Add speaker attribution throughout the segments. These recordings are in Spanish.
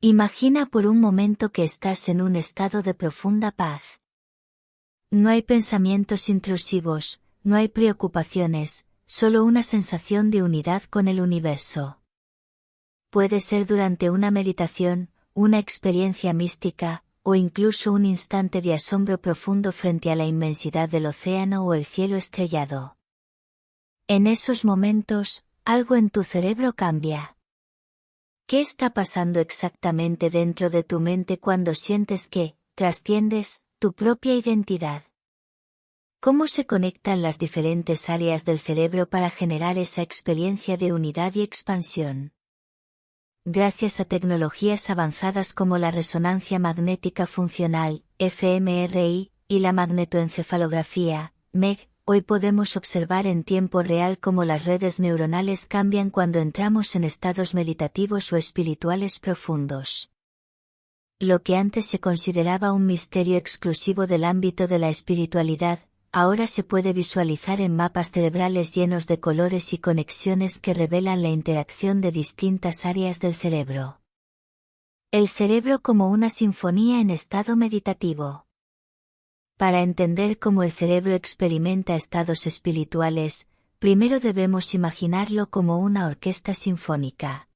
Speaker 1: Imagina por un momento que estás en un estado de profunda paz. No hay pensamientos intrusivos, no hay preocupaciones, solo una sensación de unidad con el universo. Puede ser durante una meditación, una experiencia mística, o incluso un instante de asombro profundo frente a la inmensidad del océano o el cielo estrellado. En esos momentos, algo en tu cerebro cambia. ¿Qué está pasando exactamente dentro de tu mente cuando sientes que trasciendes tu propia identidad? ¿Cómo se conectan las diferentes áreas del cerebro para generar esa experiencia de unidad y expansión? Gracias a tecnologías avanzadas como la resonancia magnética funcional, fMRI, y la magnetoencefalografía, MEG, hoy podemos observar en tiempo real cómo las redes neuronales cambian cuando entramos en estados meditativos o espirituales profundos. Lo que antes se consideraba un misterio exclusivo del ámbito de la espiritualidad, ahora se puede visualizar en mapas cerebrales llenos de colores y conexiones que revelan la interacción de distintas áreas del cerebro. El cerebro como una sinfonía en estado meditativo. Para entender cómo el cerebro experimenta estados espirituales, primero debemos imaginarlo como una orquesta sinfónica.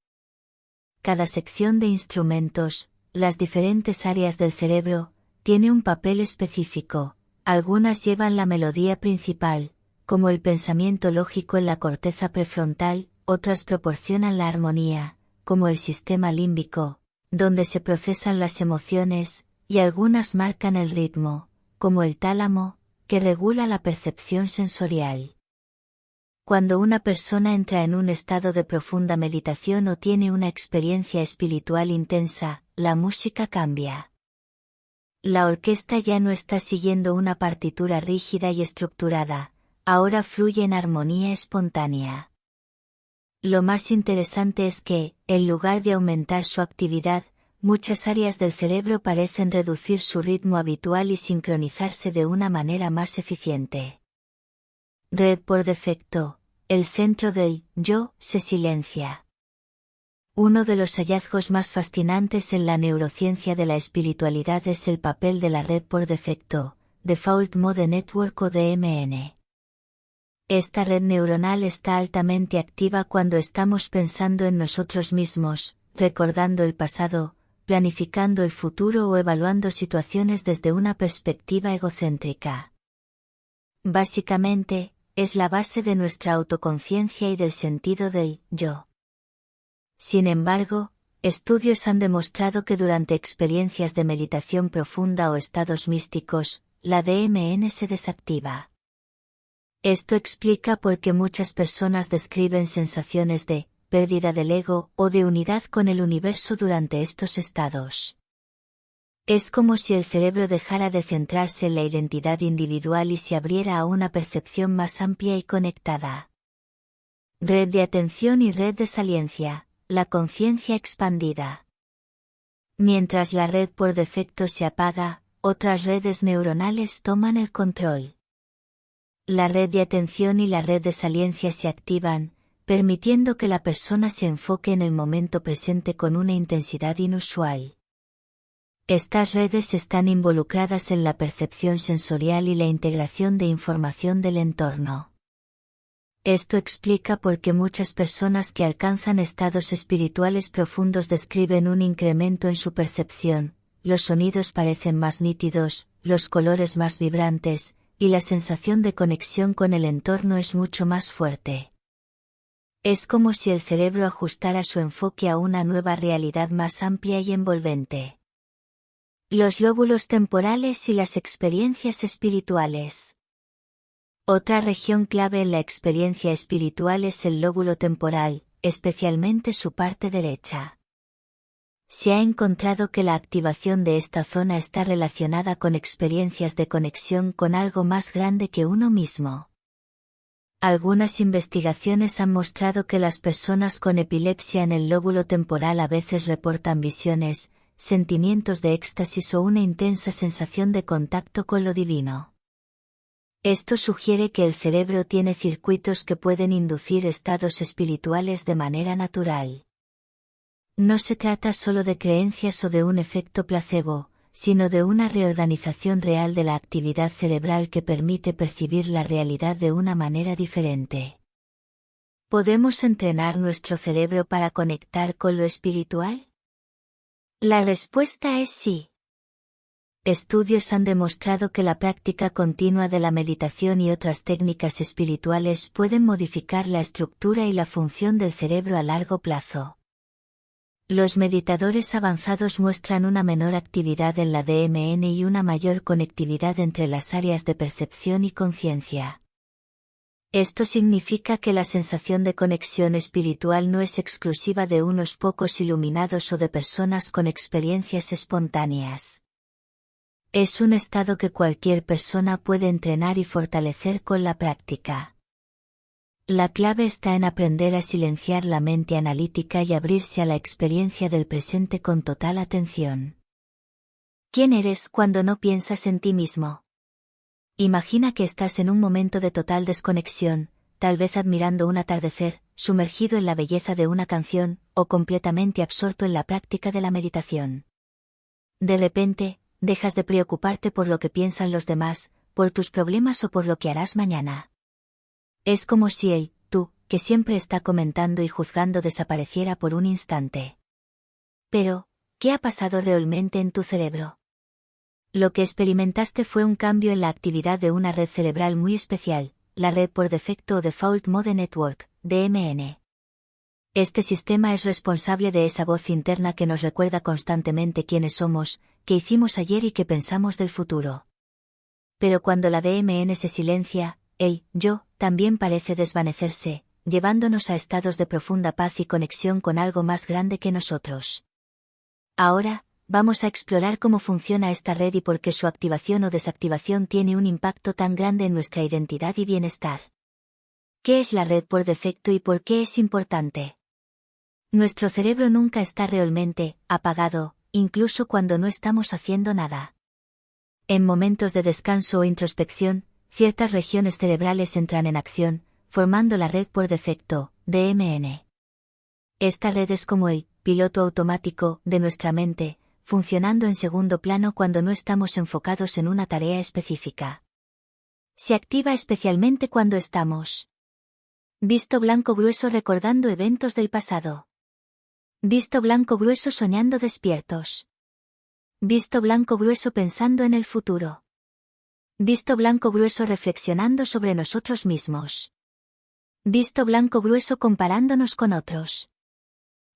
Speaker 1: Cada sección de instrumentos, las diferentes áreas del cerebro, tiene un papel específico. Algunas llevan la melodía principal, como el pensamiento lógico en la corteza prefrontal, otras proporcionan la armonía, como el sistema límbico, donde se procesan las emociones, y algunas marcan el ritmo, como el tálamo, que regula la percepción sensorial. Cuando una persona entra en un estado de profunda meditación o tiene una experiencia espiritual intensa, la música cambia. La orquesta ya no está siguiendo una partitura rígida y estructurada, ahora fluye en armonía espontánea. Lo más interesante es que, en lugar de aumentar su actividad, muchas áreas del cerebro parecen reducir su ritmo habitual y sincronizarse de una manera más eficiente. Red por defecto, el centro del yo se silencia. Uno de los hallazgos más fascinantes en la neurociencia de la espiritualidad es el papel de la red por defecto, Default Mode Network o DMN. Esta red neuronal está altamente activa cuando estamos pensando en nosotros mismos, recordando el pasado, planificando el futuro o evaluando situaciones desde una perspectiva egocéntrica. Básicamente, es la base de nuestra autoconciencia y del sentido del yo. Sin embargo, estudios han demostrado que durante experiencias de meditación profunda o estados místicos, la DMN se desactiva. Esto explica por qué muchas personas describen sensaciones de pérdida del ego o de unidad con el universo durante estos estados. Es como si el cerebro dejara de centrarse en la identidad individual y se abriera a una percepción más amplia y conectada. Red de atención y red de saliencia. La conciencia expandida. Mientras la red por defecto se apaga, otras redes neuronales toman el control. La red de atención y la red de saliencia se activan, permitiendo que la persona se enfoque en el momento presente con una intensidad inusual. Estas redes están involucradas en la percepción sensorial y la integración de información del entorno. Esto explica por qué muchas personas que alcanzan estados espirituales profundos describen un incremento en su percepción, los sonidos parecen más nítidos, los colores más vibrantes, y la sensación de conexión con el entorno es mucho más fuerte. Es como si el cerebro ajustara su enfoque a una nueva realidad más amplia y envolvente. Los lóbulos temporales y las experiencias espirituales. Otra región clave en la experiencia espiritual es el lóbulo temporal, especialmente su parte derecha. Se ha encontrado que la activación de esta zona está relacionada con experiencias de conexión con algo más grande que uno mismo. Algunas investigaciones han mostrado que las personas con epilepsia en el lóbulo temporal a veces reportan visiones, sentimientos de éxtasis o una intensa sensación de contacto con lo divino. Esto sugiere que el cerebro tiene circuitos que pueden inducir estados espirituales de manera natural. No se trata solo de creencias o de un efecto placebo, sino de una reorganización real de la actividad cerebral que permite percibir la realidad de una manera diferente. ¿Podemos entrenar nuestro cerebro para conectar con lo espiritual? La respuesta es sí. Estudios han demostrado que la práctica continua de la meditación y otras técnicas espirituales pueden modificar la estructura y la función del cerebro a largo plazo. Los meditadores avanzados muestran una menor actividad en la DMN y una mayor conectividad entre las áreas de percepción y conciencia. Esto significa que la sensación de conexión espiritual no es exclusiva de unos pocos iluminados o de personas con experiencias espontáneas. Es un estado que cualquier persona puede entrenar y fortalecer con la práctica. La clave está en aprender a silenciar la mente analítica y abrirse a la experiencia del presente con total atención. ¿Quién eres cuando no piensas en ti mismo? Imagina que estás en un momento de total desconexión, tal vez admirando un atardecer, sumergido en la belleza de una canción, o completamente absorto en la práctica de la meditación. De repente, dejas de preocuparte por lo que piensan los demás, por tus problemas o por lo que harás mañana. Es como si el tú, que siempre está comentando y juzgando, desapareciera por un instante. Pero, ¿qué ha pasado realmente en tu cerebro? Lo que experimentaste fue un cambio en la actividad de una red cerebral muy especial, la red por defecto o Default Mode Network, DMN. Este sistema es responsable de esa voz interna que nos recuerda constantemente quiénes somos, qué hicimos ayer y qué pensamos del futuro. Pero cuando la DMN se silencia, el yo también parece desvanecerse, llevándonos a estados de profunda paz y conexión con algo más grande que nosotros. Ahora, vamos a explorar cómo funciona esta red y por qué su activación o desactivación tiene un impacto tan grande en nuestra identidad y bienestar. ¿Qué es la red por defecto y por qué es importante? Nuestro cerebro nunca está realmente apagado, incluso cuando no estamos haciendo nada. En momentos de descanso o introspección, ciertas regiones cerebrales entran en acción, formando la red por defecto, DMN. Esta red es como el piloto automático de nuestra mente, funcionando en segundo plano cuando no estamos enfocados en una tarea específica. Se activa especialmente cuando estamos visto blanco grueso recordando eventos del pasado. Visto blanco grueso soñando despiertos. Visto blanco grueso pensando en el futuro. Visto blanco grueso reflexionando sobre nosotros mismos. Visto blanco grueso comparándonos con otros.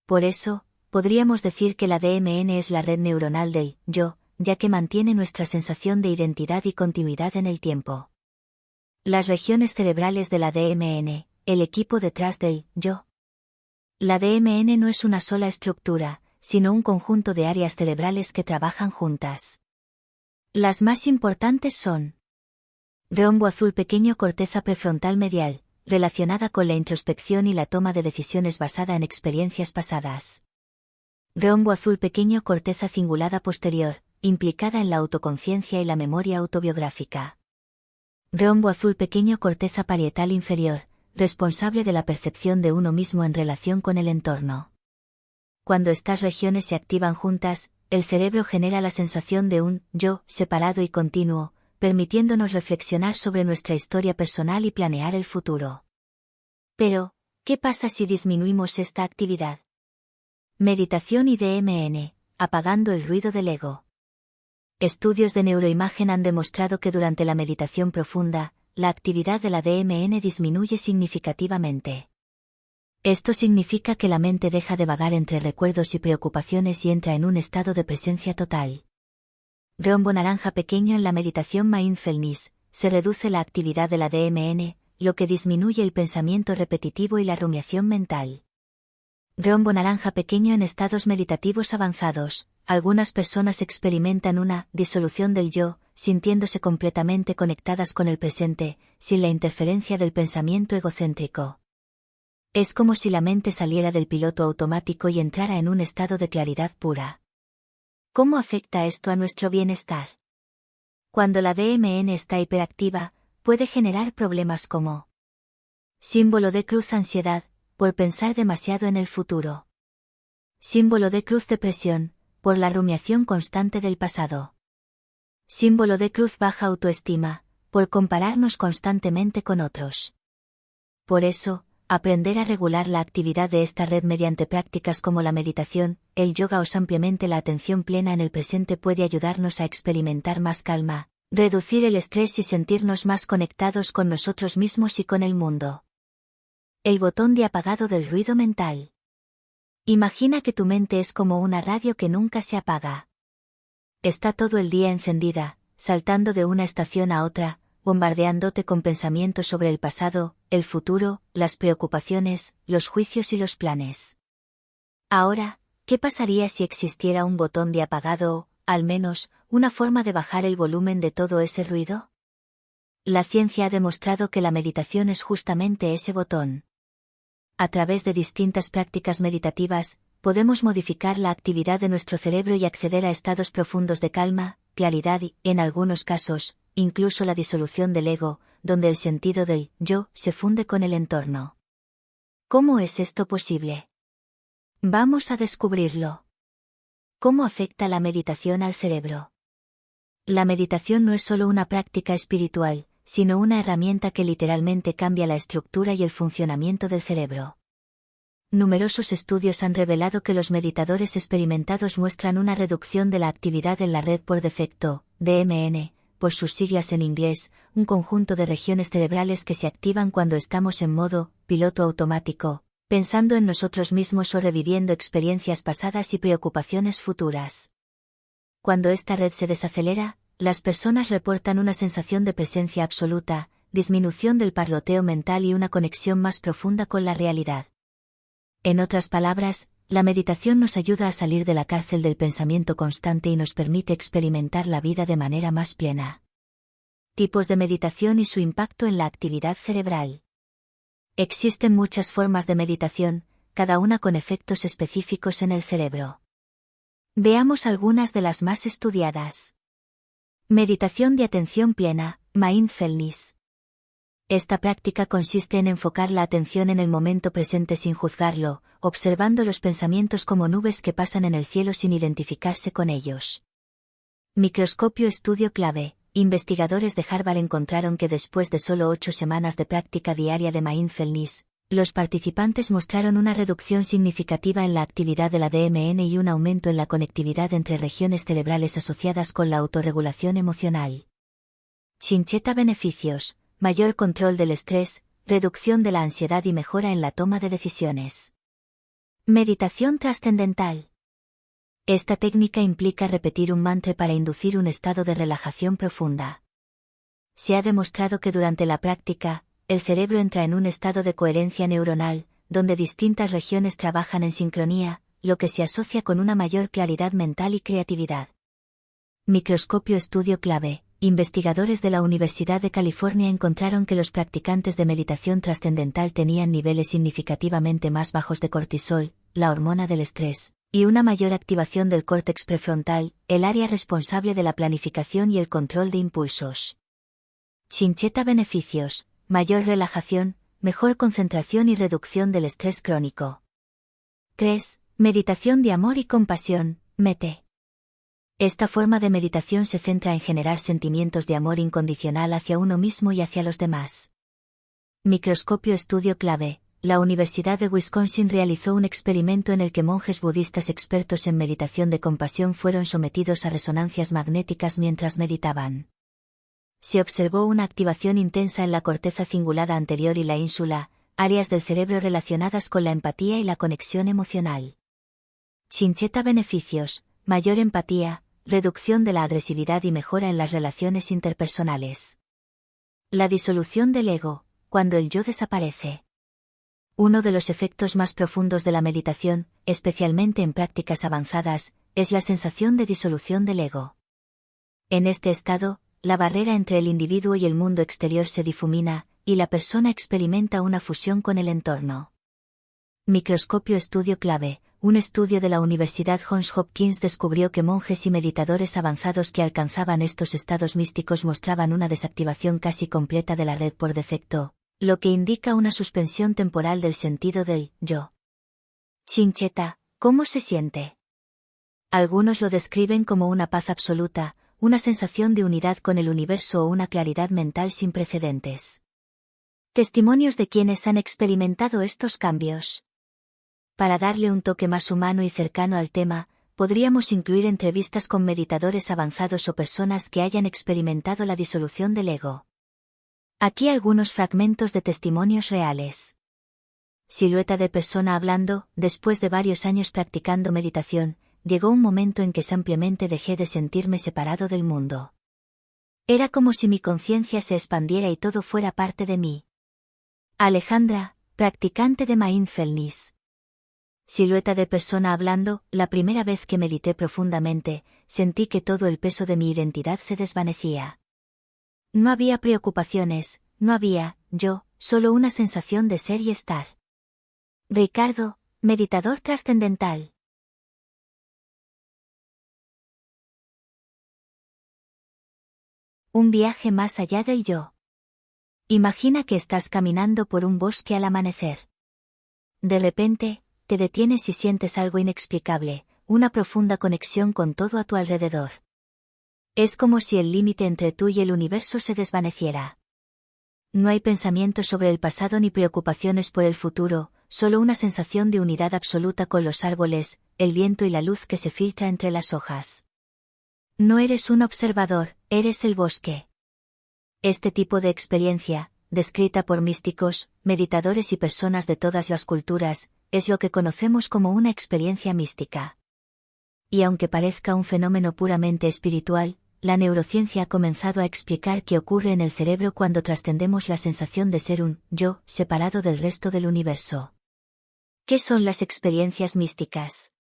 Speaker 1: Por eso, podríamos decir que la DMN es la red neuronal del yo, ya que mantiene nuestra sensación de identidad y continuidad en el tiempo. Las regiones cerebrales de la DMN, el equipo detrás del yo. La DMN no es una sola estructura, sino un conjunto de áreas cerebrales que trabajan juntas. Las más importantes son: rombo azul pequeño, corteza prefrontal medial, relacionada con la introspección y la toma de decisiones basada en experiencias pasadas. Rombo azul pequeño, corteza cingulada posterior, implicada en la autoconciencia y la memoria autobiográfica. Rombo azul pequeño, corteza parietal inferior, responsable de la percepción de uno mismo en relación con el entorno. Cuando estas regiones se activan juntas, el cerebro genera la sensación de un yo separado y continuo, permitiéndonos reflexionar sobre nuestra historia personal y planear el futuro. Pero, ¿qué pasa si disminuimos esta actividad? Meditación y DMN, apagando el ruido del ego. Estudios de neuroimagen han demostrado que durante la meditación profunda, la actividad de la DMN disminuye significativamente. Esto significa que la mente deja de vagar entre recuerdos y preocupaciones y entra en un estado de presencia total. Rombo naranja pequeño. En la meditación mindfulness, se reduce la actividad de la DMN, lo que disminuye el pensamiento repetitivo y la rumiación mental. Rombo naranja pequeño. En estados meditativos avanzados, algunas personas experimentan una disolución del yo, sintiéndose completamente conectadas con el presente, sin la interferencia del pensamiento egocéntrico. Es como si la mente saliera del piloto automático y entrara en un estado de claridad pura. ¿Cómo afecta esto a nuestro bienestar? Cuando la DMN está hiperactiva, puede generar problemas como: símbolo de cruz, ansiedad, por pensar demasiado en el futuro. Símbolo de cruz depresión, por la rumiación constante del pasado. Símbolo de cruz baja autoestima, por compararnos constantemente con otros. Por eso, aprender a regular la actividad de esta red mediante prácticas como la meditación, el yoga o simplemente la atención plena en el presente puede ayudarnos a experimentar más calma, reducir el estrés y sentirnos más conectados con nosotros mismos y con el mundo. El botón de apagado del ruido mental. Imagina que tu mente es como una radio que nunca se apaga. Está todo el día encendida, saltando de una estación a otra, bombardeándote con pensamientos sobre el pasado, el futuro, las preocupaciones, los juicios y los planes. Ahora, ¿qué pasaría si existiera un botón de apagado o, al menos, una forma de bajar el volumen de todo ese ruido? La ciencia ha demostrado que la meditación es justamente ese botón. A través de distintas prácticas meditativas, podemos modificar la actividad de nuestro cerebro y acceder a estados profundos de calma, claridad y, en algunos casos, incluso la disolución del ego, donde el sentido del yo se funde con el entorno. ¿Cómo es esto posible? Vamos a descubrirlo. ¿Cómo afecta la meditación al cerebro? La meditación no es solo una práctica espiritual, sino una herramienta que literalmente cambia la estructura y el funcionamiento del cerebro. Numerosos estudios han revelado que los meditadores experimentados muestran una reducción de la actividad en la red por defecto, DMN, por sus siglas en inglés, un conjunto de regiones cerebrales que se activan cuando estamos en modo piloto automático, pensando en nosotros mismos o reviviendo experiencias pasadas y preocupaciones futuras. Cuando esta red se desacelera, las personas reportan una sensación de presencia absoluta, disminución del parloteo mental y una conexión más profunda con la realidad. En otras palabras, la meditación nos ayuda a salir de la cárcel del pensamiento constante y nos permite experimentar la vida de manera más plena. Tipos de meditación y su impacto en la actividad cerebral. Existen muchas formas de meditación, cada una con efectos específicos en el cerebro. Veamos algunas de las más estudiadas. Meditación de atención plena, mindfulness. Esta práctica consiste en enfocar la atención en el momento presente sin juzgarlo, observando los pensamientos como nubes que pasan en el cielo sin identificarse con ellos. Microscopio estudio clave. Investigadores de Harvard encontraron que después de solo 8 semanas de práctica diaria de mindfulness, los participantes mostraron una reducción significativa en la actividad de la DMN y un aumento en la conectividad entre regiones cerebrales asociadas con la autorregulación emocional. Chincheta beneficios: mayor control del estrés, reducción de la ansiedad y mejora en la toma de decisiones. Meditación trascendental. Esta técnica implica repetir un mantra para inducir un estado de relajación profunda. Se ha demostrado que durante la práctica, el cerebro entra en un estado de coherencia neuronal, donde distintas regiones trabajan en sincronía, lo que se asocia con una mayor claridad mental y creatividad. Microscopio estudio clave. Investigadores de la Universidad de California encontraron que los practicantes de meditación trascendental tenían niveles significativamente más bajos de cortisol, la hormona del estrés, y una mayor activación del córtex prefrontal, el área responsable de la planificación y el control de impulsos. Chincheta beneficios: mayor relajación, mejor concentración y reducción del estrés crónico. 3. Meditación de amor y compasión, METE. Esta forma de meditación se centra en generar sentimientos de amor incondicional hacia uno mismo y hacia los demás. Microscopio estudio clave. La Universidad de Wisconsin realizó un experimento en el que monjes budistas expertos en meditación de compasión fueron sometidos a resonancias magnéticas mientras meditaban. Se observó una activación intensa en la corteza cingulada anterior y la ínsula, áreas del cerebro relacionadas con la empatía y la conexión emocional. Chincheta beneficios: mayor empatía, reducción de la agresividad y mejora en las relaciones interpersonales. La disolución del ego, cuando el yo desaparece. Uno de los efectos más profundos de la meditación, especialmente en prácticas avanzadas, es la sensación de disolución del ego. En este estado, la barrera entre el individuo y el mundo exterior se difumina, y la persona experimenta una fusión con el entorno. Microscopio estudio clave. Un estudio de la Universidad Johns Hopkins descubrió que monjes y meditadores avanzados que alcanzaban estos estados místicos mostraban una desactivación casi completa de la red por defecto, lo que indica una suspensión temporal del sentido del yo. Chincheta, ¿Cómo se siente? Algunos lo describen como una paz absoluta, una sensación de unidad con el universo o una claridad mental sin precedentes. Testimonios de quienes han experimentado estos cambios. Para darle un toque más humano y cercano al tema, podríamos incluir entrevistas con meditadores avanzados o personas que hayan experimentado la disolución del ego. Aquí algunos fragmentos de testimonios reales. Silueta de persona hablando: después de varios años practicando meditación, llegó un momento en que simplemente dejé de sentirme separado del mundo. Era como si mi conciencia se expandiera y todo fuera parte de mí. Alejandra, practicante de mindfulness. Silueta de persona hablando: la primera vez que medité profundamente, sentí que todo el peso de mi identidad se desvanecía. No había preocupaciones, no había yo, solo una sensación de ser y estar. Ricardo, meditador trascendental. Un viaje más allá del yo. Imagina que estás caminando por un bosque al amanecer. De repente, te detienes y sientes algo inexplicable, una profunda conexión con todo a tu alrededor. Es como si el límite entre tú y el universo se desvaneciera. No hay pensamientos sobre el pasado ni preocupaciones por el futuro, solo una sensación de unidad absoluta con los árboles, el viento y la luz que se filtra entre las hojas. No eres un observador, eres el bosque. Este tipo de experiencia, descrita por místicos, meditadores y personas de todas las culturas, es lo que conocemos como una experiencia mística. Y aunque parezca un fenómeno puramente espiritual, la neurociencia ha comenzado a explicar qué ocurre en el cerebro cuando trascendemos la sensación de ser un yo separado del resto del universo. ¿Qué son las experiencias místicas?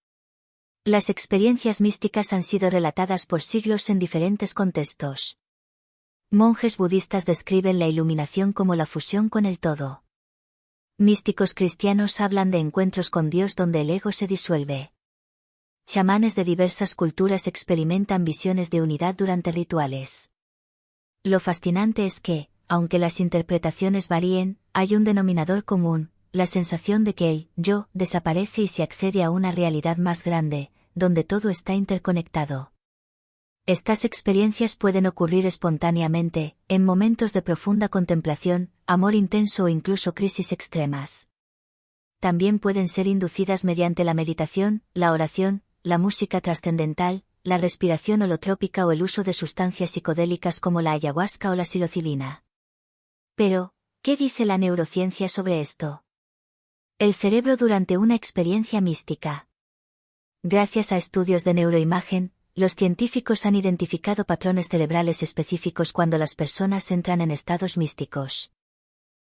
Speaker 1: Las experiencias místicas han sido relatadas por siglos en diferentes contextos. Monjes budistas describen la iluminación como la fusión con el todo. Místicos cristianos hablan de encuentros con Dios donde el ego se disuelve. Chamanes de diversas culturas experimentan visiones de unidad durante rituales. Lo fascinante es que, aunque las interpretaciones varíen, hay un denominador común: la sensación de que el yo desaparece y se accede a una realidad más grande, donde todo está interconectado. Estas experiencias pueden ocurrir espontáneamente, en momentos de profunda contemplación, amor intenso o incluso crisis extremas. También pueden ser inducidas mediante la meditación, la oración, la música trascendental, la respiración holotrópica o el uso de sustancias psicodélicas como la ayahuasca o la psilocibina. Pero, ¿qué dice la neurociencia sobre esto? El cerebro durante una experiencia mística. Gracias a estudios de neuroimagen, los científicos han identificado patrones cerebrales específicos cuando las personas entran en estados místicos.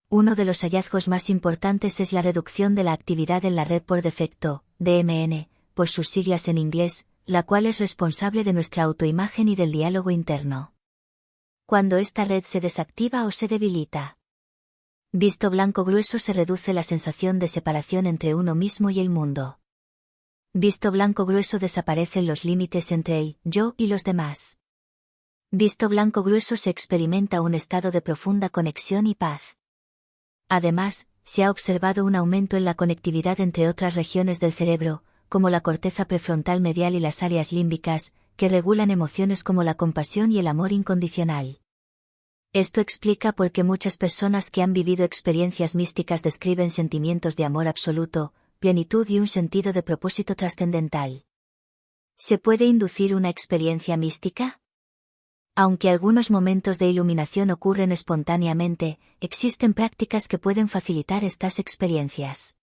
Speaker 1: Uno de los hallazgos más importantes es la reducción de la actividad en la red por defecto, DMN, por sus siglas en inglés, la cual es responsable de nuestra autoimagen y del diálogo interno. Cuando esta red se desactiva o se debilita, visto blanco grueso, se reduce la sensación de separación entre uno mismo y el mundo. Visto blanco grueso, desaparecen los límites entre el yo y los demás. Visto blanco grueso, se experimenta un estado de profunda conexión y paz. Además, se ha observado un aumento en la conectividad entre otras regiones del cerebro, como la corteza prefrontal medial y las áreas límbicas, que regulan emociones como la compasión y el amor incondicional. Esto explica por qué muchas personas que han vivido experiencias místicas describen sentimientos de amor absoluto, plenitud y un sentido de propósito trascendental. ¿Se puede inducir una experiencia mística? Aunque algunos momentos de iluminación ocurren espontáneamente, existen prácticas que pueden facilitar estas experiencias.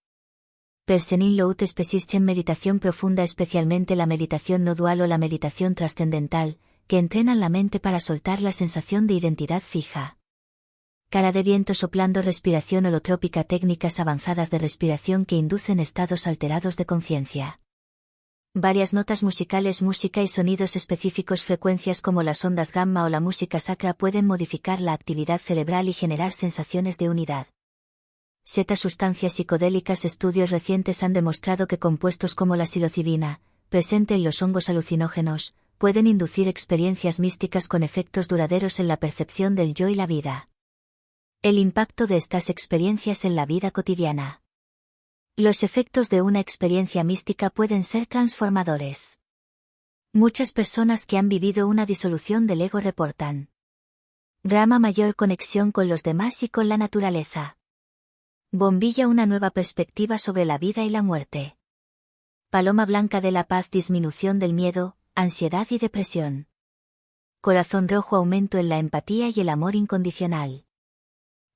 Speaker 1: Persenin Lout Specisten meditación profunda, especialmente la meditación no dual o la meditación trascendental, que entrenan la mente para soltar la sensación de identidad fija. Cara de viento soplando, respiración holotrópica, técnicas avanzadas de respiración que inducen estados alterados de conciencia. Varias notas musicales, música y sonidos específicos, frecuencias como las ondas gamma o la música sacra pueden modificar la actividad cerebral y generar sensaciones de unidad. Sustancias psicodélicas. Estudios recientes han demostrado que compuestos como la psilocibina, presente en los hongos alucinógenos, pueden inducir experiencias místicas con efectos duraderos en la percepción del yo y la vida. El impacto de estas experiencias en la vida cotidiana. Los efectos de una experiencia mística pueden ser transformadores. Muchas personas que han vivido una disolución del ego reportan Rama mayor conexión con los demás y con la naturaleza. Bombilla una nueva perspectiva sobre la vida y la muerte. Paloma blanca de la paz disminución del miedo, ansiedad y depresión. Corazón rojo aumento en la empatía y el amor incondicional.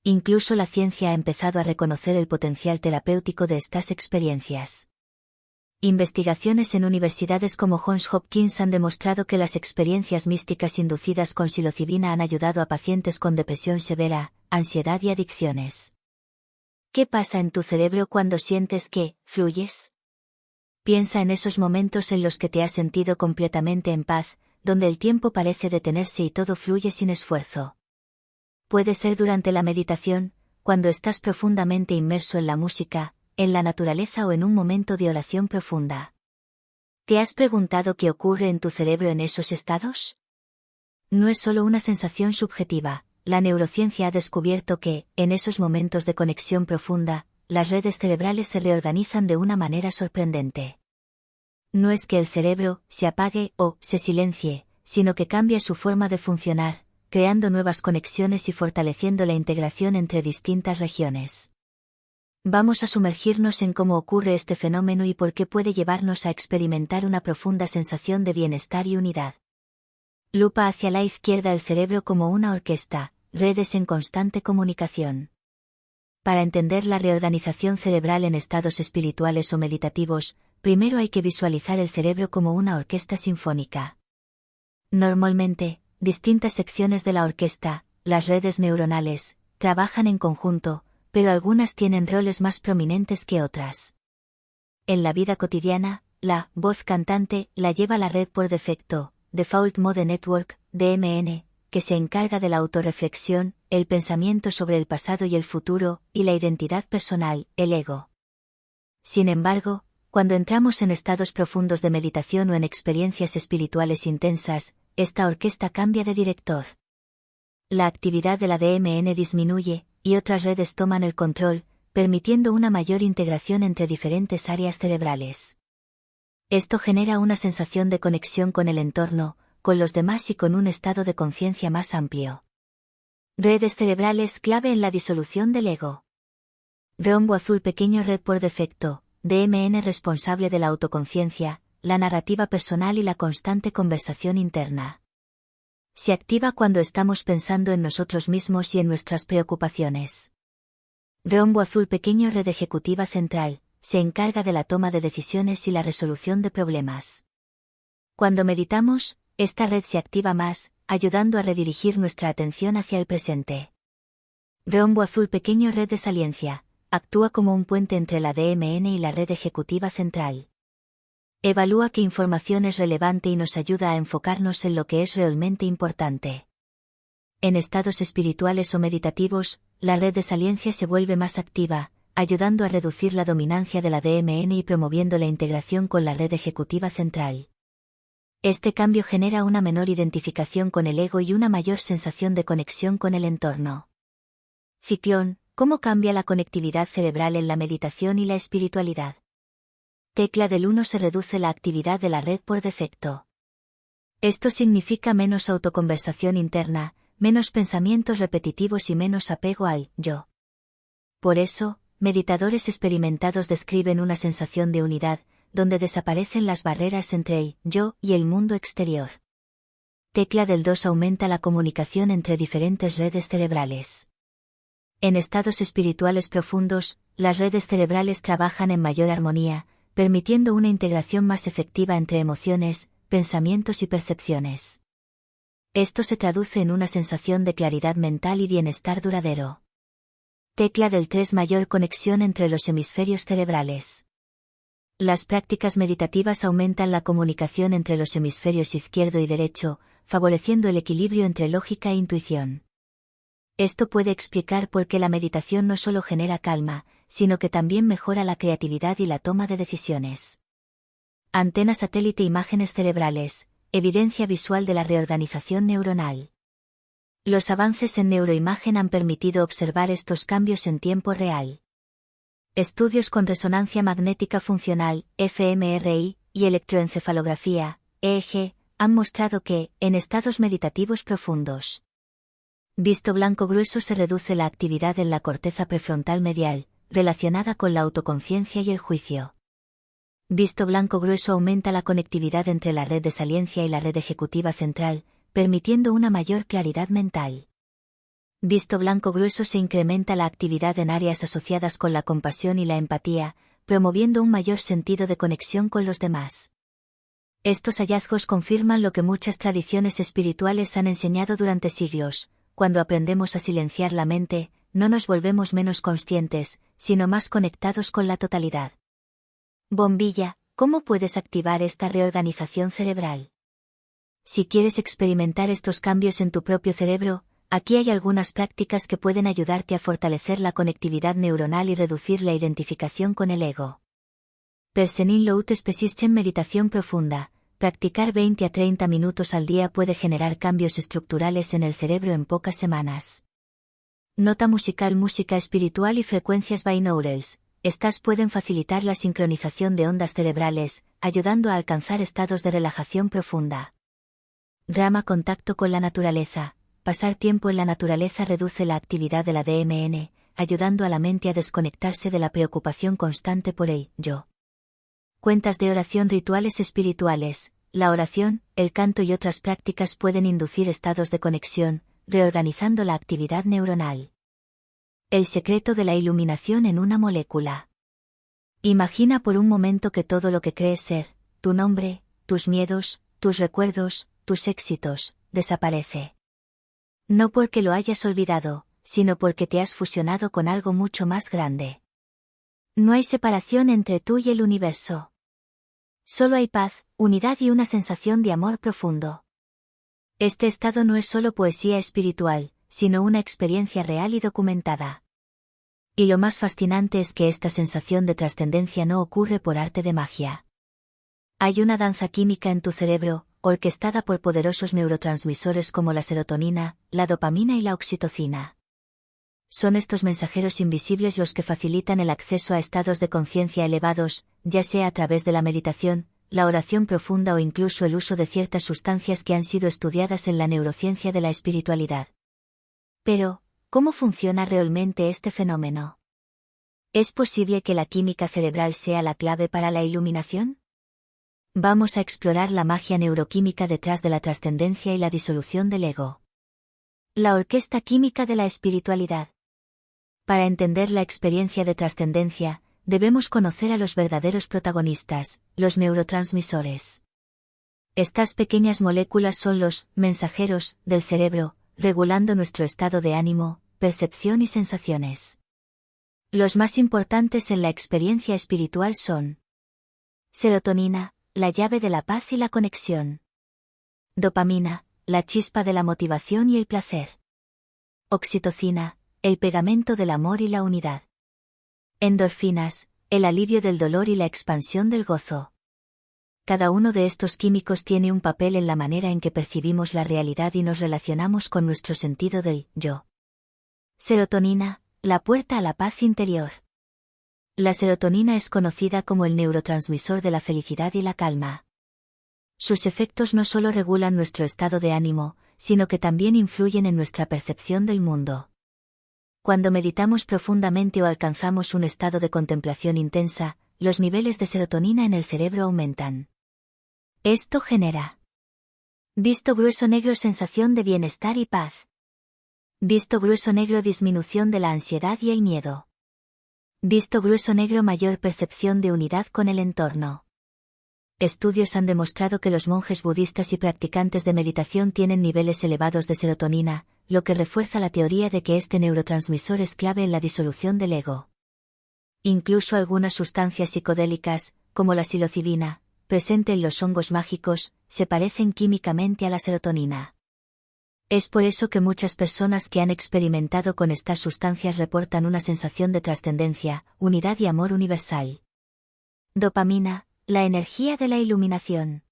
Speaker 1: Incluso la ciencia ha empezado a reconocer el potencial terapéutico de estas experiencias. Investigaciones en universidades como Johns Hopkins han demostrado que las experiencias místicas inducidas con psilocibina han ayudado a pacientes con depresión severa, ansiedad y adicciones. ¿Qué pasa en tu cerebro cuando sientes que fluyes? Piensa en esos momentos en los que te has sentido completamente en paz, donde el tiempo parece detenerse y todo fluye sin esfuerzo. Puede ser durante la meditación, cuando estás profundamente inmerso en la música, en la naturaleza o en un momento de oración profunda. ¿Te has preguntado qué ocurre en tu cerebro en esos estados? No es solo una sensación subjetiva, la neurociencia ha descubierto que, en esos momentos de conexión profunda, las redes cerebrales se reorganizan de una manera sorprendente. No es que el cerebro se apague o se silencie, sino que cambia su forma de funcionar, creando nuevas conexiones y fortaleciendo la integración entre distintas regiones. Vamos a sumergirnos en cómo ocurre este fenómeno y por qué puede llevarnos a experimentar una profunda sensación de bienestar y unidad. Lupa hacia la izquierda el cerebro como una orquesta, redes en constante comunicación. Para entender la reorganización cerebral en estados espirituales o meditativos, primero hay que visualizar el cerebro como una orquesta sinfónica. Normalmente, distintas secciones de la orquesta, las redes neuronales, trabajan en conjunto, pero algunas tienen roles más prominentes que otras. En la vida cotidiana, la voz cantante la lleva la red por defecto, Default Mode Network, DMN, que se encarga de la autorreflexión, el pensamiento sobre el pasado y el futuro, y la identidad personal, el ego. Sin embargo, cuando entramos en estados profundos de meditación o en experiencias espirituales intensas, esta orquesta cambia de director. La actividad de la DMN disminuye, y otras redes toman el control, permitiendo una mayor integración entre diferentes áreas cerebrales. Esto genera una sensación de conexión con el entorno, con los demás y con un estado de conciencia más amplio. Redes cerebrales clave en la disolución del ego. Rombo azul pequeño red por defecto, DMN responsable de la autoconciencia, la narrativa personal y la constante conversación interna. Se activa cuando estamos pensando en nosotros mismos y en nuestras preocupaciones. Rombo azul pequeño red ejecutiva central, se encarga de la toma de decisiones y la resolución de problemas. Cuando meditamos, esta red se activa más, ayudando a redirigir nuestra atención hacia el presente. Rombo azul pequeño red de saliencia, actúa como un puente entre la DMN y la red ejecutiva central. Evalúa qué información es relevante y nos ayuda a enfocarnos en lo que es realmente importante. En estados espirituales o meditativos, la red de saliencia se vuelve más activa, ayudando a reducir la dominancia de la DMN y promoviendo la integración con la red ejecutiva central. Este cambio genera una menor identificación con el ego y una mayor sensación de conexión con el entorno. Ciclón, ¿cómo cambia la conectividad cerebral en la meditación y la espiritualidad? Tecla del 1 se reduce la actividad de la red por defecto. Esto significa menos autoconversación interna, menos pensamientos repetitivos y menos apego al yo. Por eso, meditadores experimentados describen una sensación de unidad, donde desaparecen las barreras entre el yo y el mundo exterior. Tecla del 2 aumenta la comunicación entre diferentes redes cerebrales. En estados espirituales profundos, las redes cerebrales trabajan en mayor armonía, permitiendo una integración más efectiva entre emociones, pensamientos y percepciones. Esto se traduce en una sensación de claridad mental y bienestar duradero. Tecla del 3 mayor conexión entre los hemisferios cerebrales. Las prácticas meditativas aumentan la comunicación entre los hemisferios izquierdo y derecho, favoreciendo el equilibrio entre lógica e intuición. Esto puede explicar por qué la meditación no solo genera calma, sino que también mejora la creatividad y la toma de decisiones. Antena satélite imágenes cerebrales, evidencia visual de la reorganización neuronal. Los avances en neuroimagen han permitido observar estos cambios en tiempo real. Estudios con resonancia magnética funcional, fMRI, y electroencefalografía, EEG, han mostrado que, en estados meditativos profundos, visto blanco grueso se reduce la actividad en la corteza prefrontal medial, relacionada con la autoconciencia y el juicio. Visto blanco grueso aumenta la conectividad entre la red de saliencia y la red ejecutiva central, permitiendo una mayor claridad mental. Visto blanco grueso se incrementa la actividad en áreas asociadas con la compasión y la empatía, promoviendo un mayor sentido de conexión con los demás. Estos hallazgos confirman lo que muchas tradiciones espirituales han enseñado durante siglos: cuando aprendemos a silenciar la mente, no nos volvemos menos conscientes, sino más conectados con la totalidad. Bombilla, ¿cómo puedes activar esta reorganización cerebral? Si quieres experimentar estos cambios en tu propio cerebro, aquí hay algunas prácticas que pueden ayudarte a fortalecer la conectividad neuronal y reducir la identificación con el ego. Persenin Loutespesischen meditación profunda. Practicar 20 a 30 minutos al día puede generar cambios estructurales en el cerebro en pocas semanas. Nota musical, música espiritual y frecuencias binaurals. Estas pueden facilitar la sincronización de ondas cerebrales, ayudando a alcanzar estados de relajación profunda. Rama, contacto con la naturaleza. Pasar tiempo en la naturaleza reduce la actividad de la DMN, ayudando a la mente a desconectarse de la preocupación constante por el yo. Cuentas de oración, rituales espirituales. La oración, el canto y otras prácticas pueden inducir estados de conexión, reorganizando la actividad neuronal. El secreto de la iluminación en una molécula. Imagina por un momento que todo lo que crees ser, tu nombre, tus miedos, tus recuerdos, tus éxitos, desaparece. No porque lo hayas olvidado, sino porque te has fusionado con algo mucho más grande. No hay separación entre tú y el universo. Solo hay paz, unidad y una sensación de amor profundo. Este estado no es solo poesía espiritual, sino una experiencia real y documentada. Y lo más fascinante es que esta sensación de trascendencia no ocurre por arte de magia. Hay una danza química en tu cerebro, orquestada por poderosos neurotransmisores como la serotonina, la dopamina y la oxitocina. Son estos mensajeros invisibles los que facilitan el acceso a estados de conciencia elevados, ya sea a través de la meditación, la oración profunda o incluso el uso de ciertas sustancias que han sido estudiadas en la neurociencia de la espiritualidad. Pero, ¿cómo funciona realmente este fenómeno? ¿Es posible que la química cerebral sea la clave para la iluminación? Vamos a explorar la magia neuroquímica detrás de la trascendencia y la disolución del ego. La orquesta química de la espiritualidad. Para entender la experiencia de trascendencia, debemos conocer a los verdaderos protagonistas, los neurotransmisores. Estas pequeñas moléculas son los mensajeros del cerebro, regulando nuestro estado de ánimo, percepción y sensaciones. Los más importantes en la experiencia espiritual son: serotonina, la llave de la paz y la conexión; dopamina, la chispa de la motivación y el placer; oxitocina, el pegamento del amor y la unidad; endorfinas, el alivio del dolor y la expansión del gozo. Cada uno de estos químicos tiene un papel en la manera en que percibimos la realidad y nos relacionamos con nuestro sentido del yo. Serotonina, la puerta a la paz interior. La serotonina es conocida como el neurotransmisor de la felicidad y la calma. Sus efectos no solo regulan nuestro estado de ánimo, sino que también influyen en nuestra percepción del mundo. Cuando meditamos profundamente o alcanzamos un estado de contemplación intensa, los niveles de serotonina en el cerebro aumentan. Esto genera: visto grueso negro, sensación de bienestar y paz; visto grueso negro, disminución de la ansiedad y el miedo; visto grueso negro, mayor percepción de unidad con el entorno. Estudios han demostrado que los monjes budistas y practicantes de meditación tienen niveles elevados de serotonina, lo que refuerza la teoría de que este neurotransmisor es clave en la disolución del ego. Incluso algunas sustancias psicodélicas, como la psilocibina, presente en los hongos mágicos, se parecen químicamente a la serotonina. Es por eso que muchas personas que han experimentado con estas sustancias reportan una sensación de trascendencia, unidad y amor universal. Dopamina, la energía de la iluminación.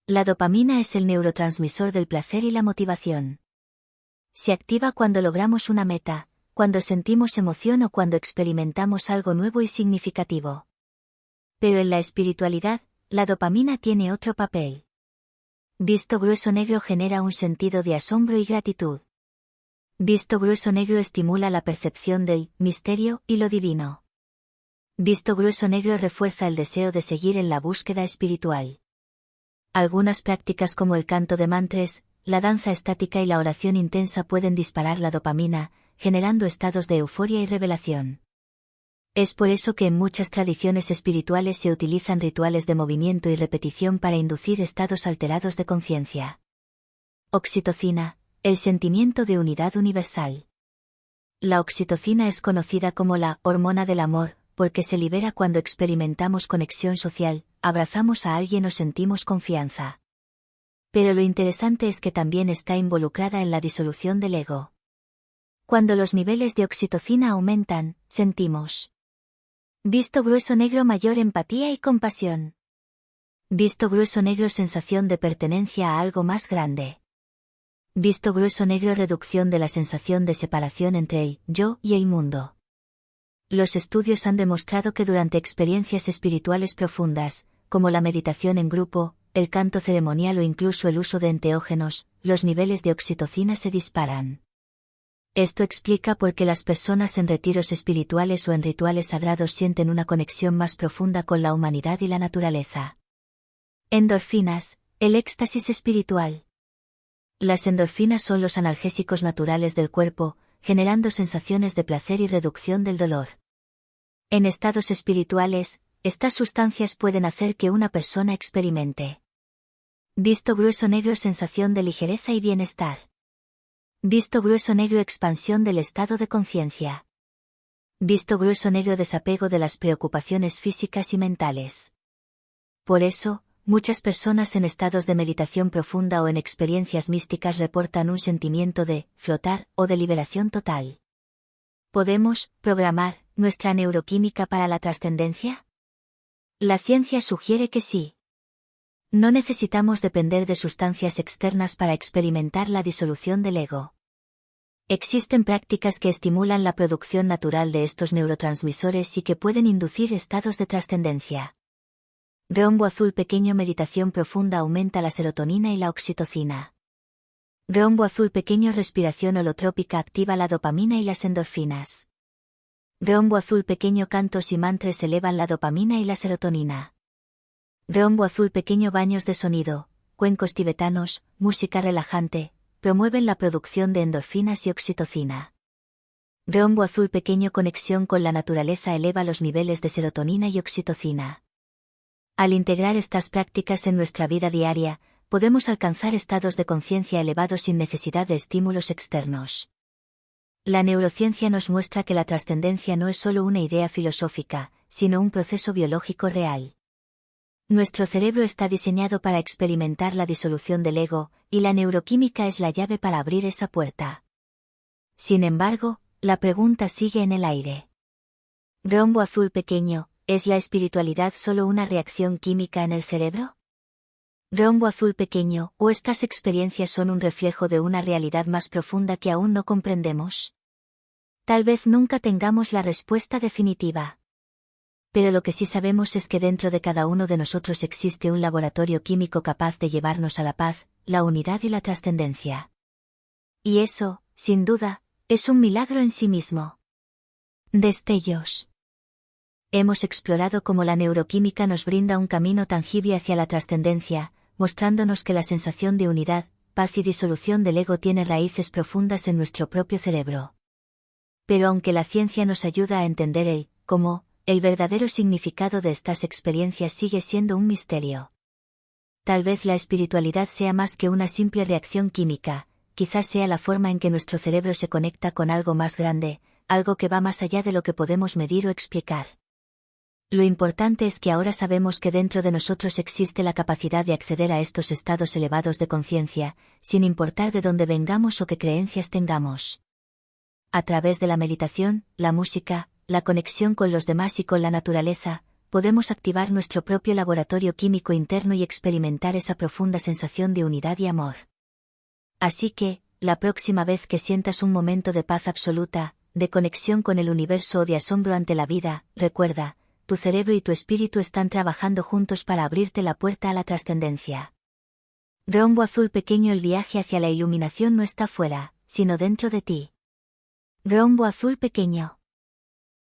Speaker 1: La dopamina es el neurotransmisor del placer y la motivación. Se activa cuando logramos una meta, cuando sentimos emoción o cuando experimentamos algo nuevo y significativo. Pero en la espiritualidad, la dopamina tiene otro papel. Visto grueso negro genera un sentido de asombro y gratitud. Visto grueso negro estimula la percepción del misterio y lo divino. Visto grueso negro refuerza el deseo de seguir en la búsqueda espiritual. Algunas prácticas como el canto de mantras, la danza estática y la oración intensa pueden disparar la dopamina, generando estados de euforia y revelación. Es por eso que en muchas tradiciones espirituales se utilizan rituales de movimiento y repetición para inducir estados alterados de conciencia. Oxitocina, el sentimiento de unidad universal. La oxitocina es conocida como la hormona del amor, porque se libera cuando experimentamos conexión social, abrazamos a alguien o sentimos confianza. Pero lo interesante es que también está involucrada en la disolución del ego. Cuando los niveles de oxitocina aumentan, sentimos visto grueso negro mayor empatía y compasión. Visto grueso negro sensación de pertenencia a algo más grande. Visto grueso negro reducción de la sensación de separación entre el yo y el mundo. Los estudios han demostrado que durante experiencias espirituales profundas, como la meditación en grupo, el canto ceremonial o incluso el uso de enteógenos, los niveles de oxitocina se disparan. Esto explica por qué las personas en retiros espirituales o en rituales sagrados sienten una conexión más profunda con la humanidad y la naturaleza. Endorfinas, el éxtasis espiritual. Las endorfinas son los analgésicos naturales del cuerpo, generando sensaciones de placer y reducción del dolor. En estados espirituales, estas sustancias pueden hacer que una persona experimente visto grueso negro sensación de ligereza y bienestar. Visto grueso negro expansión del estado de conciencia. Visto grueso negro desapego de las preocupaciones físicas y mentales. Por eso, muchas personas en estados de meditación profunda o en experiencias místicas reportan un sentimiento de flotar o de liberación total. ¿Podemos programar nuestra neuroquímica para la trascendencia? La ciencia sugiere que sí. No necesitamos depender de sustancias externas para experimentar la disolución del ego. Existen prácticas que estimulan la producción natural de estos neurotransmisores y que pueden inducir estados de trascendencia. Rombo azul pequeño meditación profunda aumenta la serotonina y la oxitocina. Rombo azul pequeño respiración holotrópica activa la dopamina y las endorfinas. Rombo azul pequeño cantos y mantras elevan la dopamina y la serotonina. Rombo azul pequeño baños de sonido, cuencos tibetanos, música relajante, promueven la producción de endorfinas y oxitocina. Rombo azul pequeño conexión con la naturaleza eleva los niveles de serotonina y oxitocina. Al integrar estas prácticas en nuestra vida diaria, podemos alcanzar estados de conciencia elevados sin necesidad de estímulos externos. La neurociencia nos muestra que la trascendencia no es solo una idea filosófica, sino un proceso biológico real. Nuestro cerebro está diseñado para experimentar la disolución del ego, y la neuroquímica es la llave para abrir esa puerta. Sin embargo, la pregunta sigue en el aire. Rombo azul pequeño, ¿es la espiritualidad solo una reacción química en el cerebro? Rombo azul pequeño, ¿o estas experiencias son un reflejo de una realidad más profunda que aún no comprendemos? Tal vez nunca tengamos la respuesta definitiva. Pero lo que sí sabemos es que dentro de cada uno de nosotros existe un laboratorio químico capaz de llevarnos a la paz, la unidad y la trascendencia. Y eso, sin duda, es un milagro en sí mismo. Destellos. Hemos explorado cómo la neuroquímica nos brinda un camino tangible hacia la trascendencia, mostrándonos que la sensación de unidad, paz y disolución del ego tiene raíces profundas en nuestro propio cerebro. Pero aunque la ciencia nos ayuda a entender el cómo, el verdadero significado de estas experiencias sigue siendo un misterio. Tal vez la espiritualidad sea más que una simple reacción química, quizás sea la forma en que nuestro cerebro se conecta con algo más grande, algo que va más allá de lo que podemos medir o explicar. Lo importante es que ahora sabemos que dentro de nosotros existe la capacidad de acceder a estos estados elevados de conciencia, sin importar de dónde vengamos o qué creencias tengamos. A través de la meditación, la música, la conexión con los demás y con la naturaleza, podemos activar nuestro propio laboratorio químico interno y experimentar esa profunda sensación de unidad y amor. Así que, la próxima vez que sientas un momento de paz absoluta, de conexión con el universo o de asombro ante la vida. Recuerda, tu cerebro y tu espíritu están trabajando juntos para abrirte la puerta a la trascendencia. Rombo azul pequeño. El viaje hacia la iluminación no está fuera, sino dentro de ti. Rombo azul pequeño.